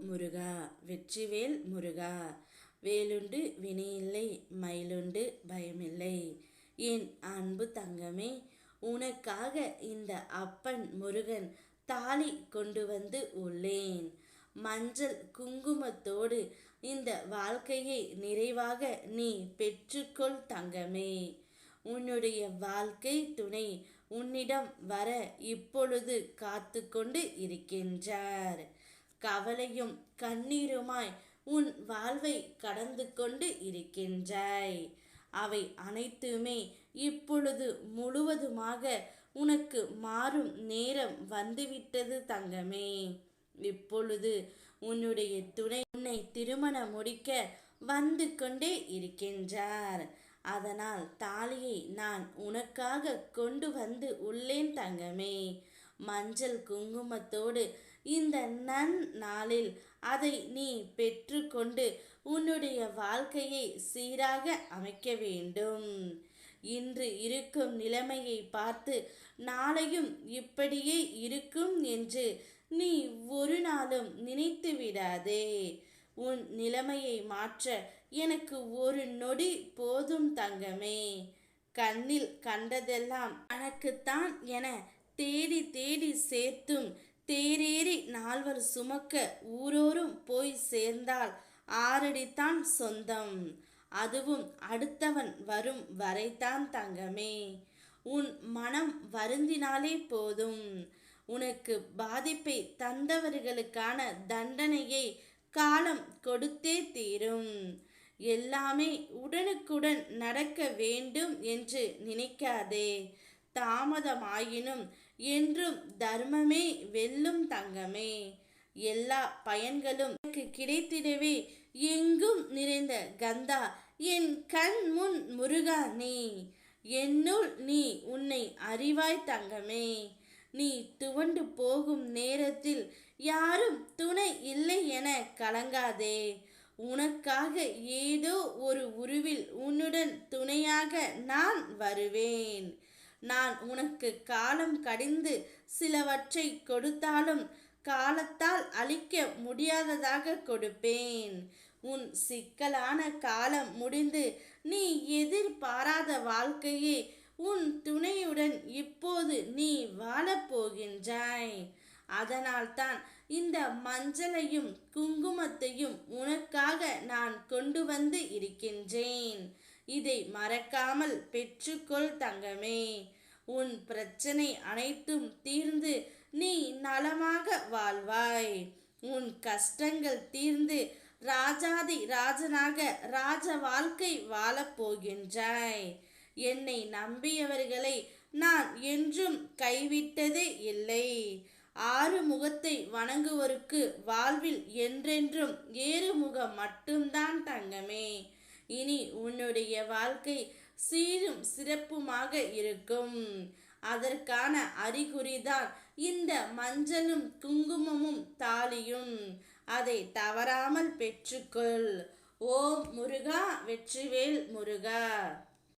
முருகா வெற்றிவேல் முருகா. வேலுண்டு வினையில்லை மயிலுண்டு பயமில்லை. என் அன்பு தங்கமே, உனக்காக இந்த அப்பன் முருகன் தாலி கொண்டு வந்து உள்ளேன். மஞ்சள் குங்குமத்தோடு இந்த வாழ்க்கையை நிறைவாக நீ பெற்றுக்கொள் தங்கமே. உன்னுடைய வாழ்க்கை துணை உன்னிடம் வர இப்பொழுது காத்து கொண்டு இருக்கின்றார். கவலையும் கண்ணீருமாய் உன் வாழ்வை கடந்து கொண்டு இருக்கின்றாய். அவை அனைத்துமே இப்பொழுது முழுவதுமாக உனக்கு மாறும் நேரம் வந்துவிட்டது தங்கமே. இப்பொழுது உன்னுடைய துணை உன்னை திருமணம் முடிக்க வந்து கொண்டே இருக்கின்றார். அதனால் தாலியை நான் உனக்காக கொண்டு வந்து உள்ளேன் தங்கமே. மஞ்சள் குங்குமத்தோடு இந்த நாளில் அதை நீ பெற்றுக்கொண்டு உன்னுடைய வாழ்க்கையை சீராக அமைக்க வேண்டும். இன்று இருக்கும் நிலைமையை பார்த்து நாளையும் இப்படியே இருக்கும் என்று நீ ஒரு நாளும் நினைத்து விடாதே. உன் நிலைமையை மாற்ற எனக்கு ஒரு நொடி போதும் தங்கமே. கண்ணில் கண்டதெல்லாம் தனக்குத்தான் என தேடி தேடி சேர்த்தும் தேரேறி நால்வர் சுமக்க ஊரோரும் போய் சேர்ந்தால் ஆறடித்தான் சொந்தம். அதுவும் அடுத்தவன் வரும் வரைத்தான் தங்கமே. உன் மனம் வருந்தினாலே போதும். உனக்கு பாதிப்பை தந்தவர்களுக்கான தண்டனையை காலம் கொடுத்தே தீரும். எல்லாமே உடனுக்குடன் நடக்க வேண்டும் என்று நினைக்காதே. தாமதமாயினும் என்றும் தர்மமே வெல்லும் தங்கமே. எல்லா பயன்களும் எனக்கு கிடைத்திடவே எங்கும் நிறைந்த கந்தா என் கண் முன் முருகா நீ. என்னுள் நீ உன்னை அறிவாய் தங்கமே. நீ துவண்டு போகும் நேரத்தில் யாரும் துணை இல்லை என கலங்காதே. உனக்காக ஏதோ ஒரு உருவில் உன்னுடன் துணையாக நான் வருவேன். நான் உனக்கு காலம் கடிந்து சிலவற்றை கொடுத்தாலும் காலத்தால் அழிக்க முடியாததாக கொடுப்பேன். உன் சிக்கலான காலம் முடிந்து நீ எதிர்பாராத வாழ்க்கையே உன் துணையுடன் இப்போது நீ வாழப்போகின்றாய். அதனால்தான் இந்த மஞ்சளையும் குங்குமத்தையும் உனக்காக நான் கொண்டு வந்து இருக்கின்றேன். இதை மறக்காமல் பெற்றுக்கொள் தங்கமே. உன் பிரச்சனை அனைத்தும் தீர்ந்து நீ நலமாக வாழ்வாய். உன் கஷ்டங்கள் தீர்ந்து ராஜாதி ராஜனாக ராஜ வாழ்க்கை வாழப்போகின்றாய். என்னை நம்பியவர்களை நான் என்றும் கைவிட்டதே இல்லை. ஆறு முகத்தை வணங்குவோருக்கு வாழ்வில் என்றென்றும் ஏறுமுகம் மட்டும்தான் தங்கமே. இனி உன்னுடைய வாழ்க்கை சீரும் சிறப்புமாக இருக்கும். அதற்கான அறிகுறிதான் இந்த மஞ்சளும் குங்குமமும் தாலியும். அதை தவறாமல் பெற்றுக்கொள். ஓம் முருகா வெற்றிவேல் முருகா.